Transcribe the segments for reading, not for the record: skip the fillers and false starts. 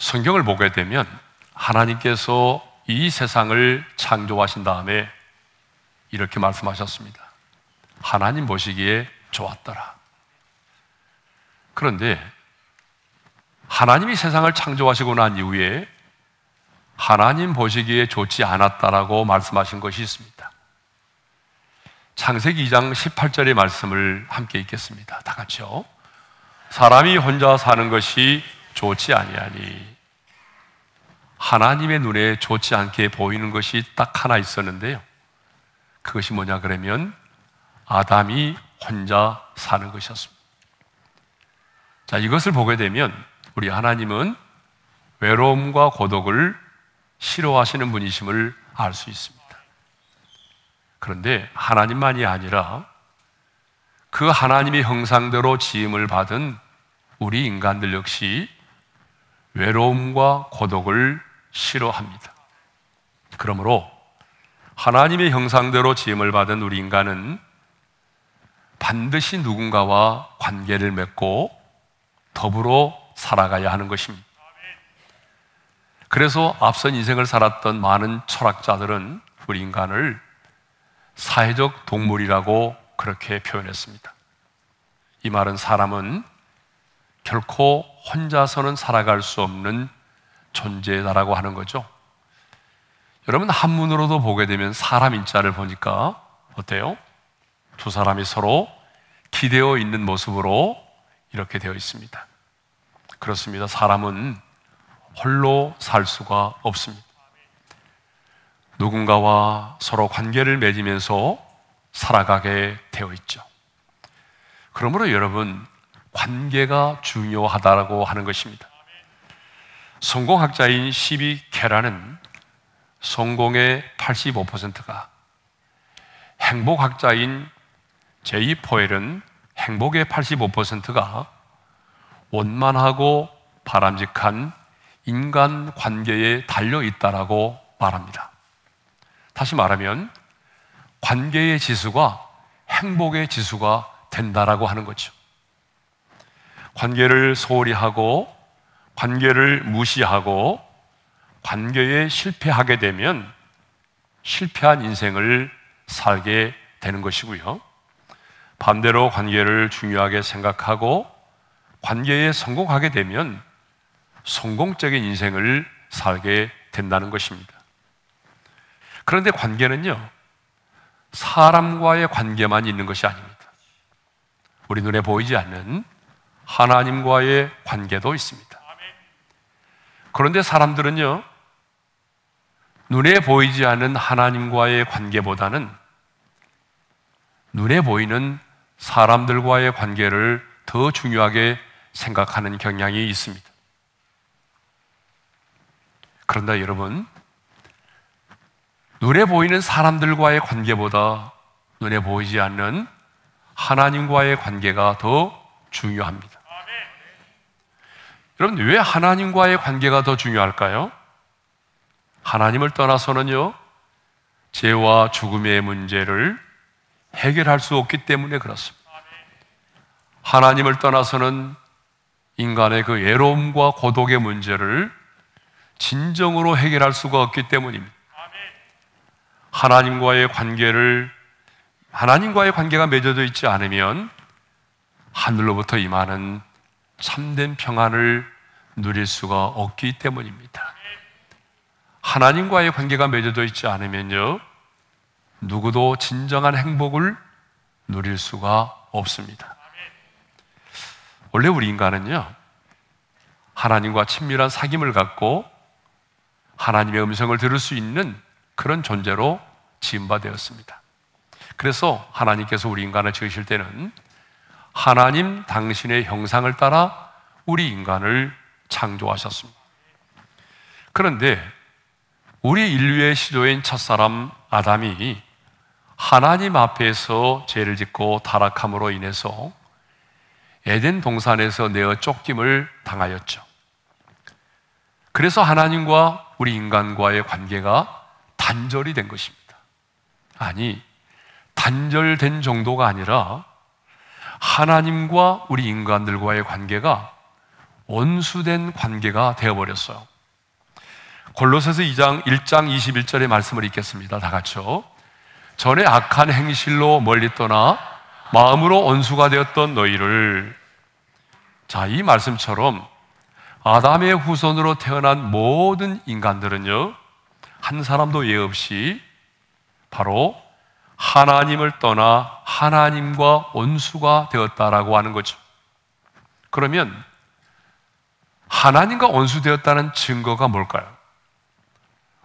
성경을 보게 되면 하나님께서 이 세상을 창조하신 다음에 이렇게 말씀하셨습니다. 하나님 보시기에 좋았더라. 그런데 하나님이 세상을 창조하시고 난 이후에 하나님 보시기에 좋지 않았다라고 말씀하신 것이 있습니다. 창세기 2장 18절의 말씀을 함께 읽겠습니다. 다 같이요. 사람이 혼자 사는 것이 좋지 아니하니. 하나님의 눈에 좋지 않게 보이는 것이 딱 하나 있었는데요, 그것이 뭐냐 그러면 아담이 혼자 사는 것이었습니다. 자, 이것을 보게 되면 우리 하나님은 외로움과 고독을 싫어하시는 분이심을 알 수 있습니다. 그런데 하나님만이 아니라 그 하나님의 형상대로 지음을 받은 우리 인간들 역시 외로움과 고독을 싫어합니다. 그러므로 하나님의 형상대로 지음을 받은 우리 인간은 반드시 누군가와 관계를 맺고 더불어 살아가야 하는 것입니다. 그래서 앞선 인생을 살았던 많은 철학자들은 우리 인간을 사회적 동물이라고 그렇게 표현했습니다. 이 말은 사람은 결코 혼자서는 살아갈 수 없는 존재다라고 하는 거죠. 여러분, 한문으로도 보게 되면 사람 인자를 보니까 어때요? 두 사람이 서로 기대어 있는 모습으로 이렇게 되어 있습니다. 그렇습니다. 사람은 홀로 살 수가 없습니다. 누군가와 서로 관계를 맺으면서 살아가게 되어 있죠. 그러므로 여러분, 관계가 중요하다고 하는 것입니다. 성공학자인 시비 케라는 성공의 85%가, 행복학자인 제이 포엘은 행복의 85%가 원만하고 바람직한 인간 관계에 달려 있다라고 말합니다. 다시 말하면 관계의 지수가 행복의 지수가 된다라고 하는 거죠. 관계를 소홀히 하고 관계를 무시하고 관계에 실패하게 되면 실패한 인생을 살게 되는 것이고요, 반대로 관계를 중요하게 생각하고 관계에 성공하게 되면 성공적인 인생을 살게 된다는 것입니다. 그런데 관계는요, 사람과의 관계만 있는 것이 아닙니다. 우리 눈에 보이지 않는 하나님과의 관계도 있습니다. 그런데 사람들은요, 눈에 보이지 않는 하나님과의 관계보다는 눈에 보이는 사람들과의 관계를 더 중요하게 생각하는 경향이 있습니다. 그런데 여러분, 눈에 보이는 사람들과의 관계보다 눈에 보이지 않는 하나님과의 관계가 더 중요합니다. 여러분, 왜 하나님과의 관계가 더 중요할까요? 하나님을 떠나서는요, 죄와 죽음의 문제를 해결할 수 없기 때문에 그렇습니다. 하나님을 떠나서는 인간의 그 외로움과 고독의 문제를 진정으로 해결할 수가 없기 때문입니다. 하나님과의 관계가 맺어져 있지 않으면 하늘로부터 임하는 참된 평안을 누릴 수가 없기 때문입니다. 하나님과의 관계가 맺어져 있지 않으면요, 누구도 진정한 행복을 누릴 수가 없습니다. 원래 우리 인간은요, 하나님과 친밀한 사귐을 갖고 하나님의 음성을 들을 수 있는 그런 존재로 지음받았습니다. 그래서 하나님께서 우리 인간을 지으실 때는 하나님 당신의 형상을 따라 우리 인간을 창조하셨습니다. 그런데 우리 인류의 시조인 첫사람 아담이 하나님 앞에서 죄를 짓고 타락함으로 인해서 에덴 동산에서 내어 쫓김을 당하였죠. 그래서 하나님과 우리 인간과의 관계가 단절이 된 것입니다. 아니, 단절된 정도가 아니라 하나님과 우리 인간들과의 관계가 원수된 관계가 되어버렸어요. 골로새서 1장 21절의 말씀을 읽겠습니다. 다 같이요. 전에 악한 행실로 멀리 떠나 마음으로 원수가 되었던 너희를. 자, 이 말씀처럼 아담의 후손으로 태어난 모든 인간들은요, 한 사람도 예 없이 바로 하나님을 떠나 하나님과 원수가 되었다라고 하는 거죠. 그러면 하나님과 원수되었다는 증거가 뭘까요?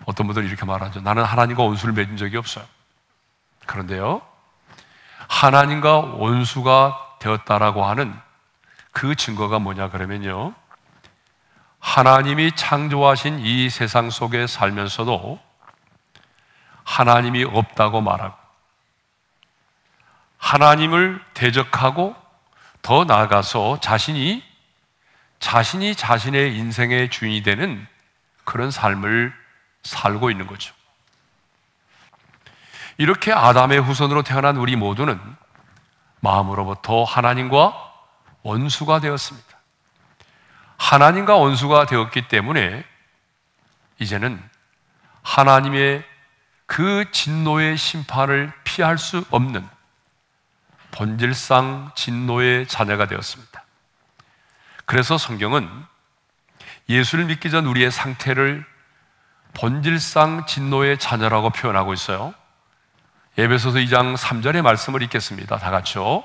어떤 분들은 이렇게 말하죠. 나는 하나님과 원수를 맺은 적이 없어요. 그런데요, 하나님과 원수가 되었다라고 하는 그 증거가 뭐냐 그러면요, 하나님이 창조하신 이 세상 속에 살면서도 하나님이 없다고 말하고 하나님을 대적하고 더 나아가서 자신이 자신의 인생의 주인이 되는 그런 삶을 살고 있는 거죠. 이렇게 아담의 후손으로 태어난 우리 모두는 마음으로부터 하나님과 원수가 되었습니다. 하나님과 원수가 되었기 때문에 이제는 하나님의 그 진노의 심판을 피할 수 없는 본질상 진노의 자녀가 되었습니다. 그래서 성경은 예수를 믿기 전 우리의 상태를 본질상 진노의 자녀라고 표현하고 있어요. 에베소서 2장 3절의 말씀을 읽겠습니다. 다 같이요.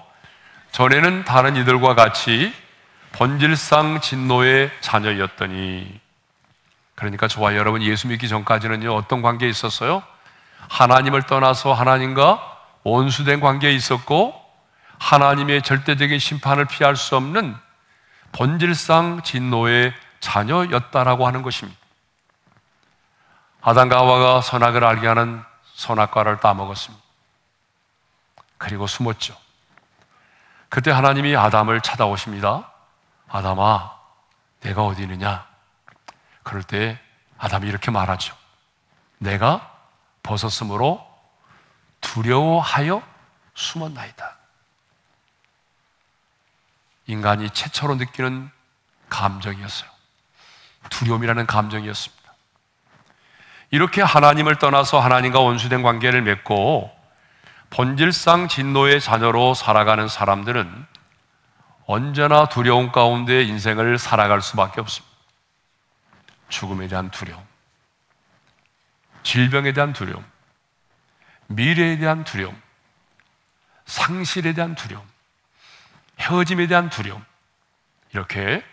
전에는 다른 이들과 같이 본질상 진노의 자녀였더니. 그러니까 저와 여러분, 예수 믿기 전까지는요, 어떤 관계에 있었어요? 하나님을 떠나서 하나님과 원수된 관계에 있었고, 하나님의 절대적인 심판을 피할 수 없는 본질상 진노의 자녀였다라고 하는 것입니다. 아담과 하와가 선악을 알게 하는 선악과를 따먹었습니다. 그리고 숨었죠. 그때 하나님이 아담을 찾아오십니다. 아담아, 내가 어디 있느냐? 그럴 때 아담이 이렇게 말하죠. 내가 벗었으므로 두려워하여 숨었나이다. 인간이 최초로 느끼는 감정이었어요. 두려움이라는 감정이었습니다. 이렇게 하나님을 떠나서 하나님과 원수된 관계를 맺고 본질상 진노의 자녀로 살아가는 사람들은 언제나 두려움 가운데 인생을 살아갈 수밖에 없습니다. 죽음에 대한 두려움, 질병에 대한 두려움, 미래에 대한 두려움, 상실에 대한 두려움, 헤어짐에 대한 두려움, 이렇게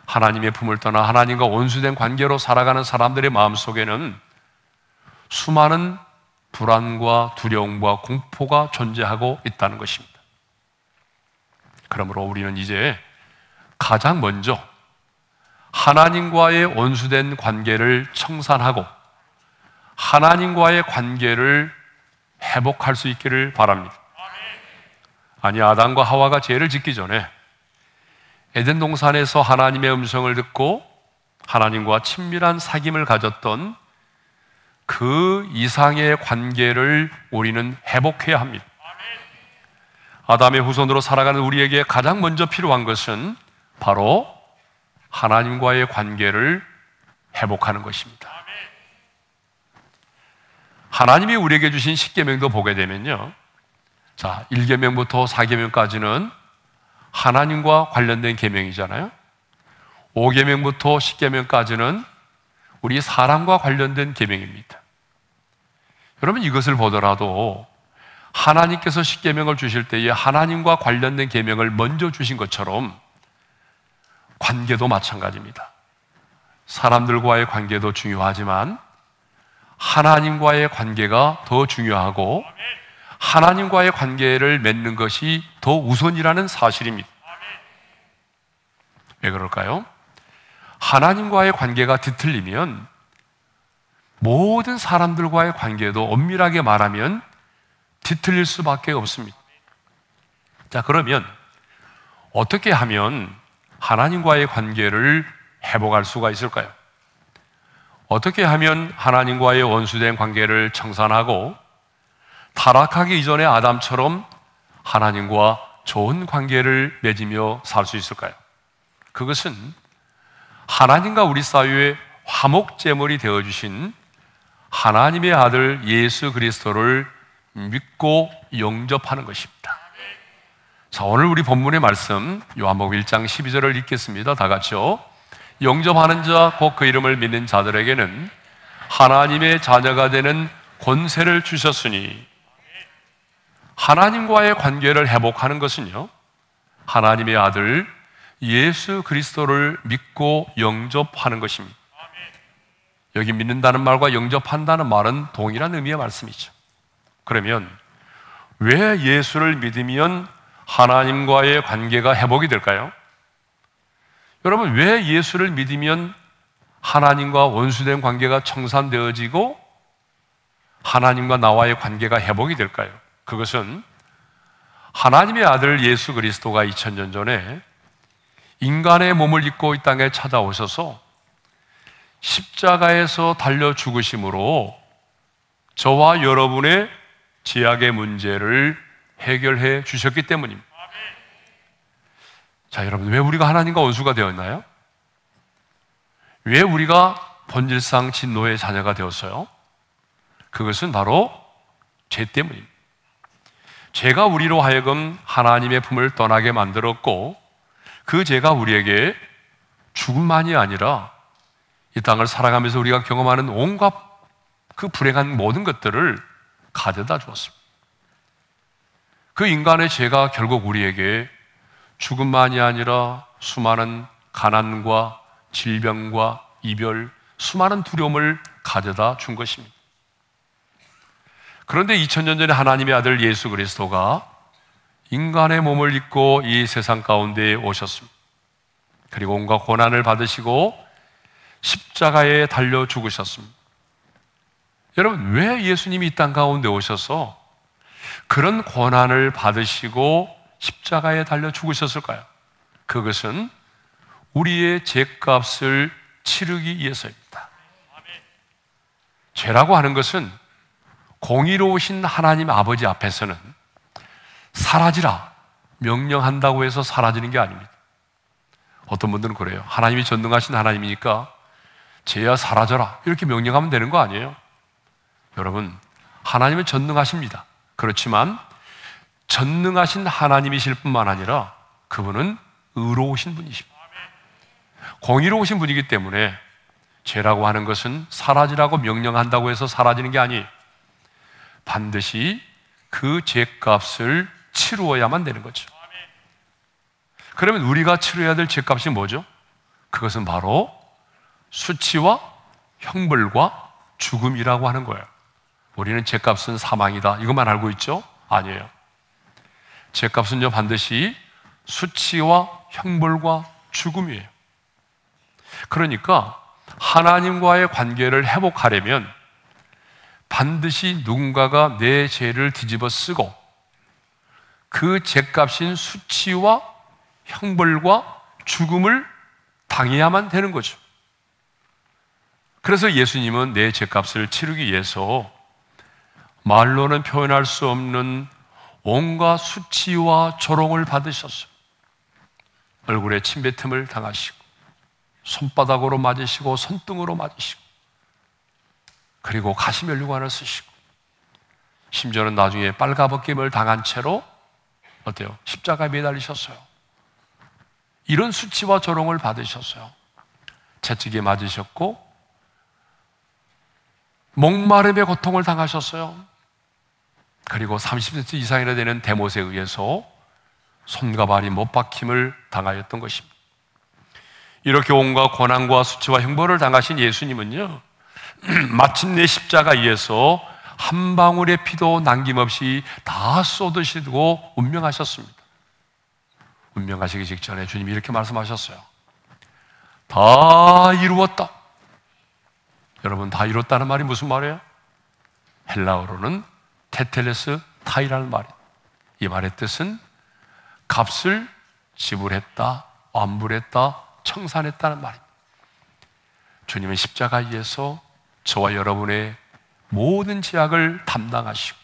하나님의 품을 떠나 하나님과 원수된 관계로 살아가는 사람들의 마음속에는 수많은 불안과 두려움과 공포가 존재하고 있다는 것입니다. 그러므로 우리는 이제 가장 먼저 하나님과의 원수된 관계를 청산하고 하나님과의 관계를 회복할 수 있기를 바랍니다. 아니, 아담과 하와가 죄를 짓기 전에 에덴 동산에서 하나님의 음성을 듣고 하나님과 친밀한 사귐을 가졌던 그 이상의 관계를 우리는 회복해야 합니다. 아담의 후손으로 살아가는 우리에게 가장 먼저 필요한 것은 바로 하나님과의 관계를 회복하는 것입니다. 하나님이 우리에게 주신 십계명도 보게 되면요, 자, 1계명부터 4계명까지는 하나님과 관련된 계명이잖아요. 5계명부터 10계명까지는 우리 사람과 관련된 계명입니다. 여러분, 이것을 보더라도 하나님께서 십계명을 주실 때에 하나님과 관련된 계명을 먼저 주신 것처럼 관계도 마찬가지입니다. 사람들과의 관계도 중요하지만 하나님과의 관계가 더 중요하고 하나님과의 관계를 맺는 것이 더 우선이라는 사실입니다. 왜 그럴까요? 하나님과의 관계가 뒤틀리면 모든 사람들과의 관계도 엄밀하게 말하면 뒤틀릴 수밖에 없습니다. 자, 그러면 어떻게 하면 하나님과의 관계를 회복할 수가 있을까요? 어떻게 하면 하나님과의 원수된 관계를 청산하고 타락하기 이전의 아담처럼 하나님과 좋은 관계를 맺으며 살 수 있을까요? 그것은 하나님과 우리 사이의 화목제물이 되어주신 하나님의 아들 예수 그리스도를 믿고 영접하는 것입니다. 자, 오늘 우리 본문의 말씀 요한복음 1장 12절을 읽겠습니다. 다 같이요. 영접하는 자 곧 그 이름을 믿는 자들에게는 하나님의 자녀가 되는 권세를 주셨으니, 하나님과의 관계를 회복하는 것은요, 하나님의 아들 예수 그리스도를 믿고 영접하는 것입니다. 여기 믿는다는 말과 영접한다는 말은 동일한 의미의 말씀이죠. 그러면 왜 예수를 믿으면 하나님과의 관계가 회복이 될까요? 여러분, 왜 예수를 믿으면 하나님과 원수된 관계가 청산되어지고 하나님과 나와의 관계가 회복이 될까요? 그것은 하나님의 아들 예수 그리스도가 2000년 전에 인간의 몸을 입고 이 땅에 찾아오셔서 십자가에서 달려 죽으심으로 저와 여러분의 죄악의 문제를 해결해 주셨기 때문입니다. 자, 여러분, 왜 우리가 하나님과 원수가 되었나요? 왜 우리가 본질상 진노의 자녀가 되었어요? 그것은 바로 죄 때문입니다. 죄가 우리로 하여금 하나님의 품을 떠나게 만들었고, 그 죄가 우리에게 죽음만이 아니라 이 땅을 살아가면서 우리가 경험하는 온갖 그 불행한 모든 것들을 가져다 주었습니다. 그 인간의 죄가 결국 우리에게 죽음만이 아니라 수많은 가난과 질병과 이별, 수많은 두려움을 가져다 준 것입니다. 그런데 2000년 전에 하나님의 아들 예수 그리스도가 인간의 몸을 입고 이 세상 가운데에 오셨습니다. 그리고 온갖 고난을 받으시고 십자가에 달려 죽으셨습니다. 여러분, 왜 예수님이 이 땅 가운데 오셔서 그런 고난을 받으시고 십자가에 달려 죽으셨을까요? 그것은 우리의 죄값을 치르기 위해서입니다. 죄라고 하는 것은 공의로우신 하나님 아버지 앞에서는 사라지라 명령한다고 해서 사라지는 게 아닙니다. 어떤 분들은 그래요. 하나님이 전능하신 하나님이니까 죄야 사라져라 이렇게 명령하면 되는 거 아니에요? 여러분, 하나님은 전능하십니다. 그렇지만 전능하신 하나님이실 뿐만 아니라 그분은 의로우신 분이십니다. 공의로우신 분이기 때문에 죄라고 하는 것은 사라지라고 명령한다고 해서 사라지는 게 아니에요. 반드시 그 죄값을 치루어야만 되는 거죠. 그러면 우리가 치러야 될 죄값이 뭐죠? 그것은 바로 수치와 형벌과 죽음이라고 하는 거예요. 우리는 죄값은 사망이다 이것만 알고 있죠? 아니에요. 죄값은요, 반드시 수치와 형벌과 죽음이에요. 그러니까 하나님과의 관계를 회복하려면 반드시 누군가가 내 죄를 뒤집어 쓰고 그 죄값인 수치와 형벌과 죽음을 당해야만 되는 거죠. 그래서 예수님은 내 죄값을 치르기 위해서 말로는 표현할 수 없는 온갖 수치와 조롱을 받으셨어요. 얼굴에 침뱉음을 당하시고 손바닥으로 맞으시고 손등으로 맞으시고 그리고 가시면류관을 쓰시고 심지어는 나중에 빨가벗김을 당한 채로 어때요? 십자가에 매달리셨어요. 이런 수치와 조롱을 받으셨어요. 채찍에 맞으셨고 목마름의 고통을 당하셨어요. 그리고 30cm 이상이나 되는 대못에 의해서 손과 발이 못 박힘을 당하였던 것입니다. 이렇게 온갖 고난과 수치와 형벌을 당하신 예수님은요, 마침내 십자가 위에서 한 방울의 피도 남김없이 다 쏟으시고 운명하셨습니다. 운명하시기 직전에 주님이 이렇게 말씀하셨어요. 다 이루었다. 여러분, 다 이뤘다는 말이 무슨 말이에요? 헬라어로는 테텔레스 타이라는 말이에요. 이 말의 뜻은 값을 지불했다, 완불했다, 청산했다는 말입니다. 주님은 십자가 위에서 저와 여러분의 모든 죄악을 담당하시고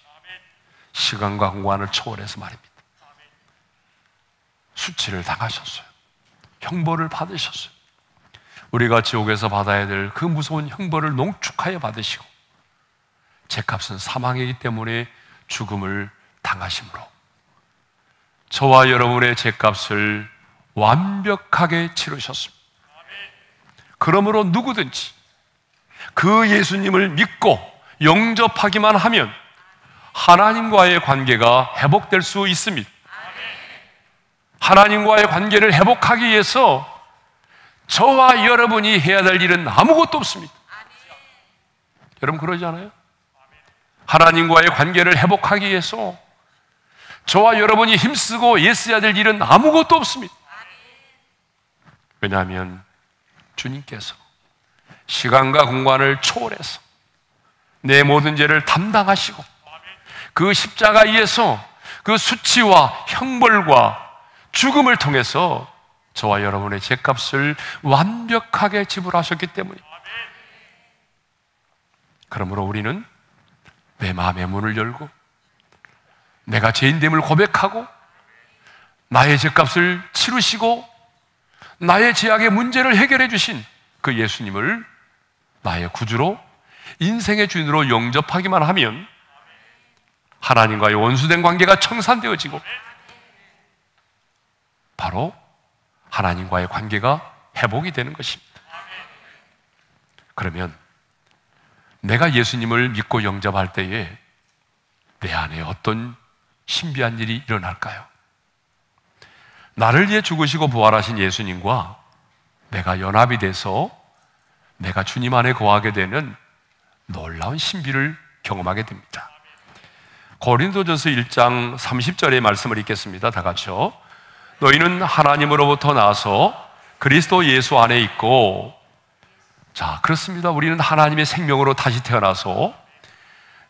시간과 공간을 초월해서 말입니다. 수치를 당하셨어요. 형벌을 받으셨어요. 우리가 지옥에서 받아야 될 그 무서운 형벌을 농축하여 받으시고 죄값은 사망이기 때문에 죽음을 당하심으로 저와 여러분의 죄값을 완벽하게 치르셨습니다. 그러므로 누구든지 그 예수님을 믿고 영접하기만 하면 하나님과의 관계가 회복될 수 있습니다. 하나님과의 관계를 회복하기 위해서 저와 여러분이 해야 될 일은 아무것도 없습니다. 여러분 그러지 않아요? 하나님과의 관계를 회복하기 위해서 저와 여러분이 힘쓰고 애써야 될 일은 아무것도 없습니다. 왜냐하면 주님께서 시간과 공간을 초월해서 내 모든 죄를 담당하시고 그 십자가에서 그 수치와 형벌과 죽음을 통해서 저와 여러분의 죄값을 완벽하게 지불하셨기 때문입니다. 그러므로 우리는 내 마음의 문을 열고 내가 죄인됨을 고백하고 나의 죄값을 치르시고 나의 죄악의 문제를 해결해 주신 그 예수님을 나의 구주로 인생의 주인으로 영접하기만 하면 하나님과의 원수된 관계가 청산되어지고 바로 하나님과의 관계가 회복이 되는 것입니다. 그러면 내가 예수님을 믿고 영접할 때에 내 안에 어떤 신비한 일이 일어날까요? 나를 위해 죽으시고 부활하신 예수님과 내가 연합이 돼서 내가 주님 안에 거하게 되는 놀라운 신비를 경험하게 됩니다. 고린도전서 1장 30절의 말씀을 읽겠습니다. 다 같이요. 너희는 하나님으로부터 나서 그리스도 예수 안에 있고, 자, 그렇습니다. 우리는 하나님의 생명으로 다시 태어나서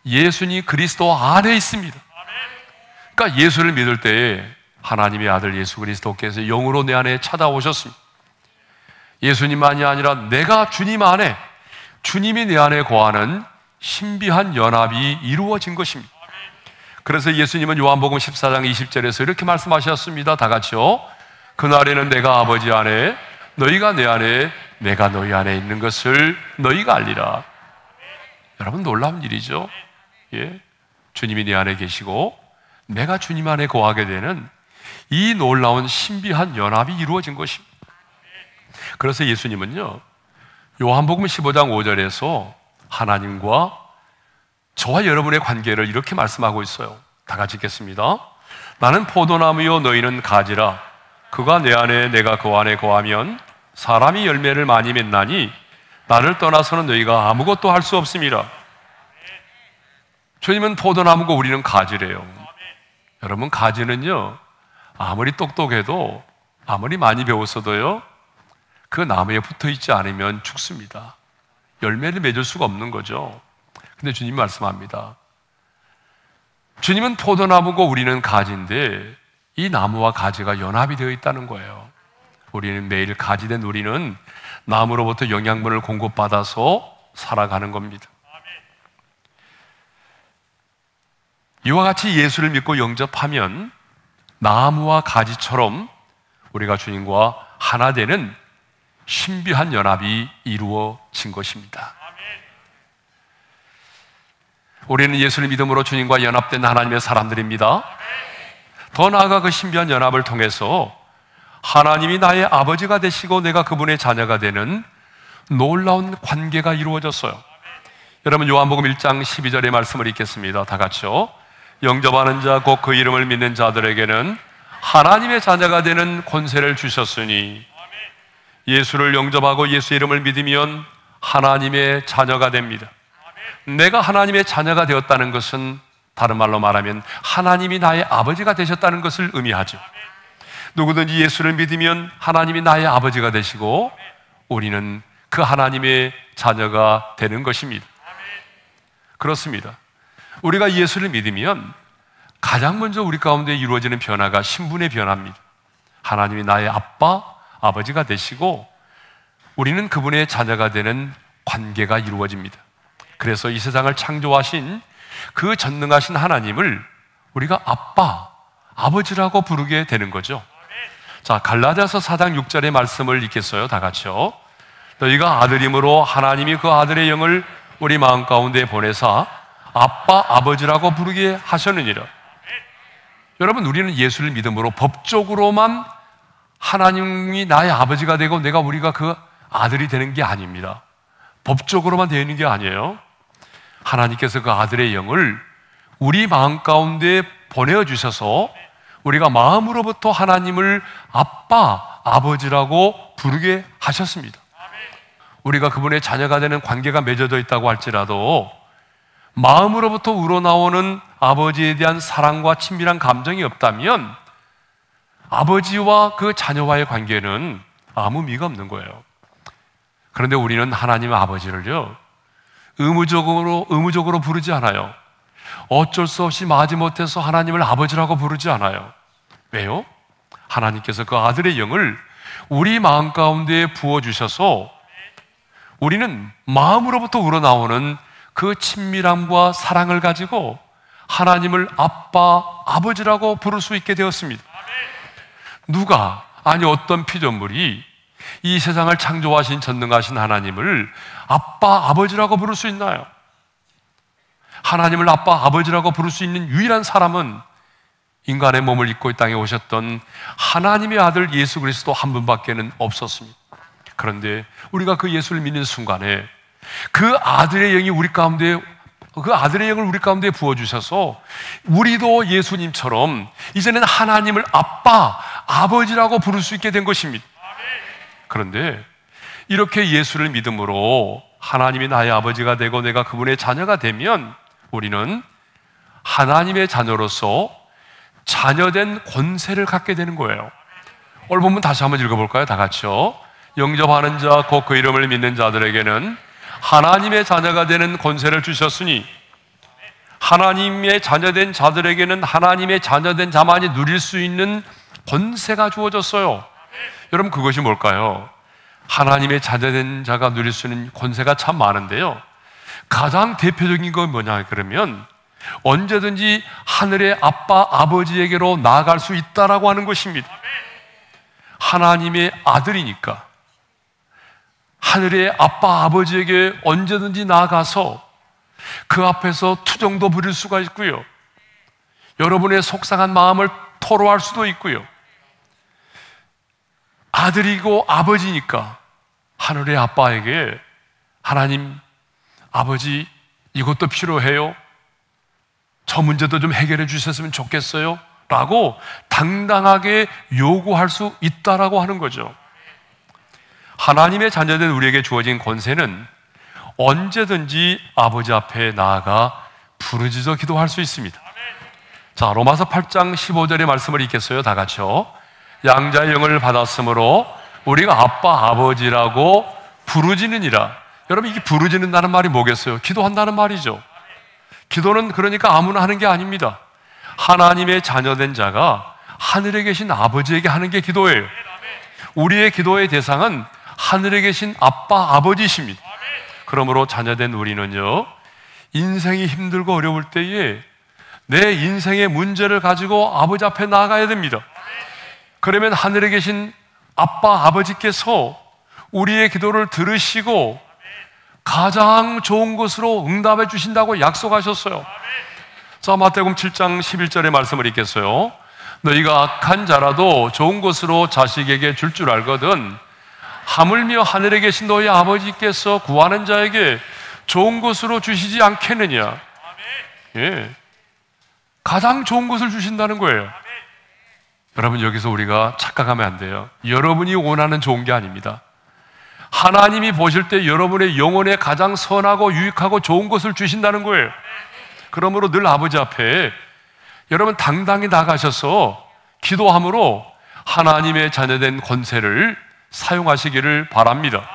예수님 그리스도 안에 있습니다. 그러니까 예수를 믿을 때에 하나님의 아들 예수 그리스도께서 영으로 내 안에 찾아오셨습니다. 예수님만이 아니라 내가 주님 안에, 주님이 내 안에 거하는 신비한 연합이 이루어진 것입니다. 그래서 예수님은 요한복음 14장 20절에서 이렇게 말씀하셨습니다. 다 같이요. 그날에는 내가 아버지 안에, 너희가 내 안에, 내가 너희 안에 있는 것을 너희가 알리라. 여러분 놀라운 일이죠. 예, 주님이 내 안에 계시고 내가 주님 안에 거하게 되는 이 놀라운 신비한 연합이 이루어진 것입니다. 그래서 예수님은요, 요한복음 15장 5절에서 하나님과 저와 여러분의 관계를 이렇게 말씀하고 있어요. 다 같이 읽겠습니다. 나는 포도나무요 너희는 가지라. 그가 내 안에 내가 그 안에 거하면 사람이 열매를 많이 맺나니 나를 떠나서는 너희가 아무것도 할 수 없습니다. 주님은 포도나무고 우리는 가지래요. 여러분 가지는요 아무리 똑똑해도 아무리 많이 배웠어도요 그 나무에 붙어있지 않으면 죽습니다. 열매를 맺을 수가 없는 거죠. 근데 주님이 말씀합니다. 주님은 포도나무고 우리는 가지인데 이 나무와 가지가 연합이 되어 있다는 거예요. 우리는 매일 가지된 우리는 나무로부터 영양분을 공급받아서 살아가는 겁니다. 이와 같이 예수를 믿고 영접하면 나무와 가지처럼 우리가 주님과 하나 되는 신비한 연합이 이루어진 것입니다. 우리는 예수를 믿음으로 주님과 연합된 하나님의 사람들입니다. 더 나아가 그 신비한 연합을 통해서 하나님이 나의 아버지가 되시고 내가 그분의 자녀가 되는 놀라운 관계가 이루어졌어요. 여러분 요한복음 1장 12절의 말씀을 읽겠습니다. 다 같이요. 영접하는 자 곧 그 이름을 믿는 자들에게는 하나님의 자녀가 되는 권세를 주셨으니, 예수를 영접하고 예수 이름을 믿으면 하나님의 자녀가 됩니다. 내가 하나님의 자녀가 되었다는 것은 다른 말로 말하면 하나님이 나의 아버지가 되셨다는 것을 의미하죠. 누구든지 예수를 믿으면 하나님이 나의 아버지가 되시고 우리는 그 하나님의 자녀가 되는 것입니다. 그렇습니다. 우리가 예수를 믿으면 가장 먼저 우리 가운데 이루어지는 변화가 신분의 변화입니다. 하나님이 나의 아빠, 아버지가 되시고 우리는 그분의 자녀가 되는 관계가 이루어집니다. 그래서 이 세상을 창조하신 그 전능하신 하나님을 우리가 아빠, 아버지라고 부르게 되는 거죠. 자, 갈라디아서 4장 6절의 말씀을 읽겠어요. 다 같이요. 너희가 아들이므로 하나님이 그 아들의 영을 우리 마음 가운데 보내사 아빠, 아버지라고 부르게 하셨느니라. 여러분, 우리는 예수를 믿음으로 법적으로만 하나님이 나의 아버지가 되고 우리가 그 아들이 되는 게 아닙니다. 법적으로만 되는 게 아니에요. 하나님께서 그 아들의 영을 우리 마음 가운데 보내주셔서 우리가 마음으로부터 하나님을 아빠, 아버지라고 부르게 하셨습니다. 우리가 그분의 자녀가 되는 관계가 맺어져 있다고 할지라도 마음으로부터 우러나오는 아버지에 대한 사랑과 친밀한 감정이 없다면 아버지와 그 자녀와의 관계는 아무 미가 없는 거예요. 그런데 우리는 하나님 아버지를요, 의무적으로 부르지 않아요. 어쩔 수 없이 마지못해서 하나님을 아버지라고 부르지 않아요. 왜요? 하나님께서 그 아들의 영을 우리 마음 가운데 부어주셔서 우리는 마음으로부터 우러나오는 그 친밀함과 사랑을 가지고 하나님을 아빠, 아버지라고 부를 수 있게 되었습니다. 누가, 아니 어떤 피조물이 이 세상을 창조하신 전능하신 하나님을 아빠, 아버지라고 부를 수 있나요? 하나님을 아빠, 아버지라고 부를 수 있는 유일한 사람은 인간의 몸을 입고 이 땅에 오셨던 하나님의 아들 예수 그리스도 한 분밖에는 없었습니다. 그런데 우리가 그 예수를 믿는 순간에 그 아들의 영이 그 아들의 영을 우리 가운데 부어주셔서 우리도 예수님처럼 이제는 하나님을 아빠, 아버지라고 부를 수 있게 된 것입니다. 그런데 이렇게 예수를 믿음으로 하나님이 나의 아버지가 되고 내가 그분의 자녀가 되면 우리는 하나님의 자녀로서 자녀된 권세를 갖게 되는 거예요. 오늘 본문 다시 한번 읽어볼까요? 다 같이요. 영접하는 자, 곧 그 이름을 믿는 자들에게는 하나님의 자녀가 되는 권세를 주셨으니 하나님의 자녀된 자들에게는 하나님의 자녀된 자만이 누릴 수 있는 권세가 주어졌어요. 여러분, 그것이 뭘까요? 하나님의 자녀된 자가 누릴 수 있는 권세가 참 많은데요, 가장 대표적인 건 뭐냐 그러면 언제든지 하늘의 아빠, 아버지에게로 나아갈 수 있다라고 하는 것입니다. 하나님의 아들이니까 하늘의 아빠, 아버지에게 언제든지 나아가서 그 앞에서 투정도 부릴 수가 있고요, 여러분의 속상한 마음을 토로할 수도 있고요, 아들이고 아버지니까 하늘의 아빠에게 하나님, 아버지, 이것도 필요해요, 저 문제도 좀 해결해 주셨으면 좋겠어요 라고 당당하게 요구할 수 있다라고 하는 거죠. 하나님의 자녀된 우리에게 주어진 권세는 언제든지 아버지 앞에 나아가 부르짖어 기도할 수 있습니다. 자, 로마서 8장 15절의 말씀을 읽겠어요? 다 같이요. 양자의 영을 받았으므로 우리가 아빠, 아버지라고 부르짖느니라. 여러분, 이게 부르짖는다는 말이 뭐겠어요? 기도한다는 말이죠. 기도는 그러니까 아무나 하는 게 아닙니다. 하나님의 자녀된 자가 하늘에 계신 아버지에게 하는 게 기도예요. 우리의 기도의 대상은 하늘에 계신 아빠, 아버지십니다. 그러므로 자녀된 우리는요, 인생이 힘들고 어려울 때에 내 인생의 문제를 가지고 아버지 앞에 나아가야 됩니다. 그러면 하늘에 계신 아빠, 아버지께서 우리의 기도를 들으시고 가장 좋은 것으로 응답해 주신다고 약속하셨어요. 자, 마태복음 7장 11절의 말씀을 읽겠어요. 너희가 악한 자라도 좋은 것으로 자식에게 줄 줄 알거든 하물며 하늘에 계신 너희 아버지께서 구하는 자에게 좋은 것으로 주시지 않겠느냐. 예, 가장 좋은 것을 주신다는 거예요. 여러분, 여기서 우리가 착각하면 안 돼요. 여러분이 원하는 좋은 게 아닙니다. 하나님이 보실 때 여러분의 영혼에 가장 선하고 유익하고 좋은 것을 주신다는 거예요. 그러므로 늘 아버지 앞에 여러분 당당히 나가셔서 기도함으로 하나님의 자녀된 권세를 사용하시기를 바랍니다.